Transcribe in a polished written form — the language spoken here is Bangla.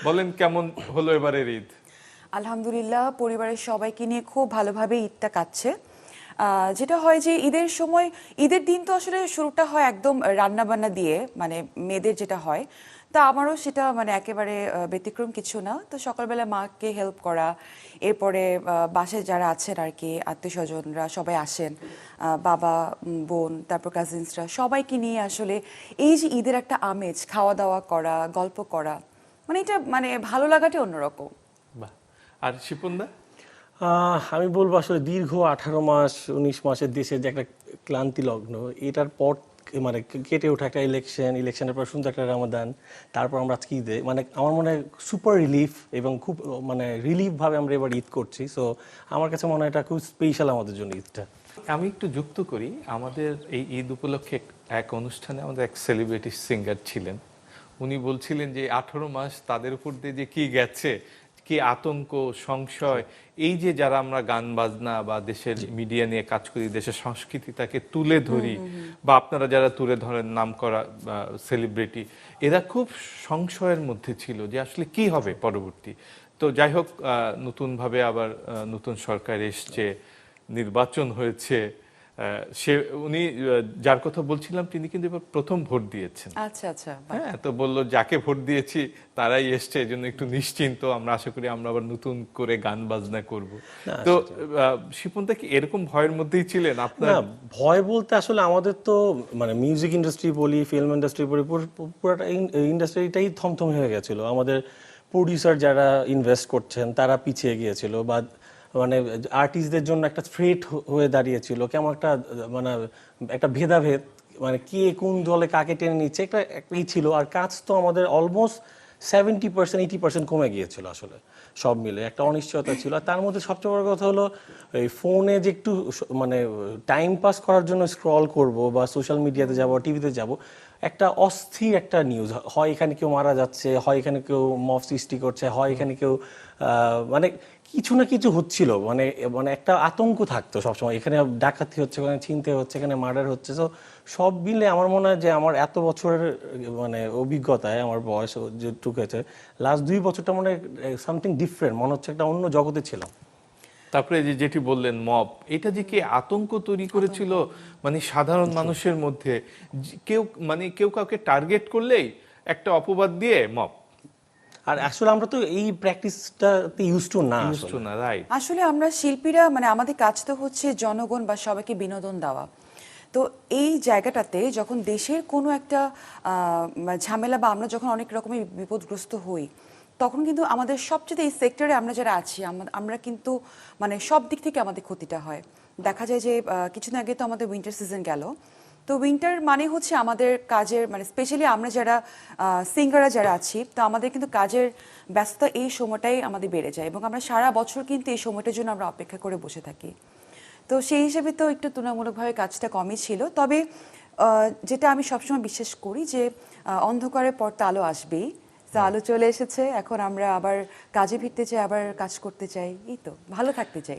বলেন কেমন হলো এবারের ঈদ? আলহামদুলিল্লাহ, পরিবারের সবাইকে নিয়ে খুব ভালোভাবে ঈদটা কাটছে। যেটা হয় যে ঈদের দিন তো আসলে শুরুটা হয় একদম রান্না বান্না দিয়ে, মানে মেয়েদের যেটা হয়। তা আমারও সেটা মানে একেবারে ব্যতিক্রম কিছু না। তো সকালবেলা মাকে হেল্প করা, এরপরে বাসায় যারা আছেন আর কি, আত্মীয় স্বজনরা সবাই আসেন, বাবা, বোন, তারপর কাজিনসরা সবাইকে নিয়ে আসলে এই যে ঈদের একটা আমেজ, খাওয়া দাওয়া করা, গল্প করা, মানে এটা মানে ভালো লাগাটাই অন্যরকম। বাহ। আর শিপনদা? আমি বলবো আসলে দীর্ঘ 18 মাস 19 মাসের দেশের যে একটা ক্লান্তি লগ্ন, এটার পর মানে কেটে ওঠা একটা ইলেকশনের পর সুন্দর একটা রমাদান, তারপর আমরা আজকে ঈদে মানে আমার মনে হয় সুপার রিলিফ এবং খুব মানে রিলিফ ভাবে আমরা এবার ঈদ করছি। সো আমার কাছে মনে হয় এটা খুব স্পেশাল আমাদের জন্য ঈদটা। আমি একটু যুক্ত করি, আমাদের এই ঈদ উপলক্ষে এক অনুষ্ঠানে আমাদের এক সেলিব্রিটি সিঙ্গার ছিলেন। উনি বলছিলেন যে 18 মাস তাদের উপর দিয়ে যে কি গেছে, কি আতঙ্ক, সংশয়, এই যে যারা আমরা গান বাজনা বা দেশের মিডিয়া নিয়ে কাজ করি, দেশের সংস্কৃতি তাকে তুলে ধরি, বা আপনারা যারা তুলে ধরেন নাম করা সেলিব্রিটি, এরা খুব সংশয়ের মধ্যে ছিল যে আসলে কি হবে পরবর্তী। তো যাই হোক, নতুনভাবে আবার নতুন সরকার এসছে, নির্বাচন হয়েছে। সে উনি যার কথা বলছিলাম তিনি কিন্তু এবার প্রথম ভোট দিয়েছেন। আচ্ছা আচ্ছা, বাহ। হ্যাঁ, তো বললো যাকে ভোট দিয়েছি তারাই এসছে, এই জন্য একটু নিশ্চিন্ত আমরা, আশা করি আমরা আবার নতুন করে গান বাজনা করব। তো শিপনদা কি এরকম ভয়ের মধ্যেই ছিলেন আপনার? না, ভয় বলতে আসলে আমাদের তো মানে মিউজিক ইন্ডাস্ট্রি বলি, ফিল্ম ইন্ডাস্ট্রি বলি, পুরোটা ইন্ডাস্ট্রিটাই থমথম হয়ে গেছিল। আমাদের প্রডিউসার যারা ইনভেস্ট করছেন তারা পিছিয়ে গিয়েছিল, বা মানে আর্টিস্টদের জন্য একটা থ্রেট হয়ে দাঁড়িয়েছিল, কেমন একটা মানে একটা ভেদাভেদ, মানে কে কোন দলে কাকে টেনে নিচ্ছে একটা একটাই ছিল। আর কাজ তো আমাদের অলমোস্ট 70% 80% কমে গিয়েছিল আসলে, সব মিলে একটা অনিশ্চয়তা ছিল। আর তার মধ্যে সবচেয়ে বড় কথা হলো এই ফোনে যে একটু মানে টাইম পাস করার জন্য স্ক্রল করব বা সোশ্যাল মিডিয়াতে যাব, টিভিতে যাব, একটা অস্থির একটা নিউজ, হয় এখানে কেউ মারা যাচ্ছে, হয় এখানে কেউ মব সৃষ্টি করছে, হয় এখানে কেউ মানে কিছু না কিছু হচ্ছিল, মানে মানে একটা আতঙ্ক থাকতো সবসময়, এখানে ডাকাতি হচ্ছে, ওখানে ছিনতাই হচ্ছে, এখানে মার্ডার হচ্ছে। তো সব মিলে আমার মনে হয় যে আমার এত বছরের মানে অভিজ্ঞতায়, আমার বয়স যেটুকু হয়েছে, লাস্ট 2 বছরটা মনে হয় সামথিং ডিফারেন্ট, মনে হচ্ছে একটা অন্য জগতে ছিলাম। তারপরে যে যেটি বললেন মব, এটা যে কি আতঙ্ক তৈরি করেছিল মানে সাধারণ মানুষের মধ্যে। কেউ মানে কেউ কাউকে টার্গেট করলেই একটা অপবাদ দিয়ে মব। আর আসলে আমরা তো এই প্র্যাকটিসটাতে ইউজ টু না আসলে। না, রাইট। আসলে আমরা শিল্পীরা মানে আমাদের কাজ তো হচ্ছে জনগণ বা সবাইকে বিনোদন দেওয়া। তো এই জায়গাটাতে যখন দেশের কোনো একটা ঝামেলা বা আমরা যখন অনেক রকমের বিপদগ্রস্ত হই, তখন কিন্তু আমাদের সবচেয়ে এই সেক্টরে আমরা যারা আছি আমরা কিন্তু মানে সব দিক থেকে আমাদের ক্ষতিটা হয়। দেখা যায় যে কিছুদিন আগে তো আমাদের উইন্টার সিজন গেল। তো উইন্টার মানে হচ্ছে আমাদের কাজের মানে স্পেশালি আমরা যারা সিঙ্গাররা যারা আছি, তো আমাদের কিন্তু কাজের ব্যস্ততা এই সময়টাই আমাদের বেড়ে যায়, এবং আমরা সারা বছর কিন্তু এই সময়টার জন্য আমরা অপেক্ষা করে বসে থাকি। তো সেই হিসেবে তো একটু তুলনামূলকভাবে কাজটা কমই ছিল। তবে যেটা আমি সবসময় বিশ্বাস করি যে অন্ধকারের পর তো আলো আসবেই। তো আলো চলে এসেছে, এখন আমরা আবার কাজে ফিরতে চাই, আবার কাজ করতে চাই, এই তো ভালো থাকতে চাই।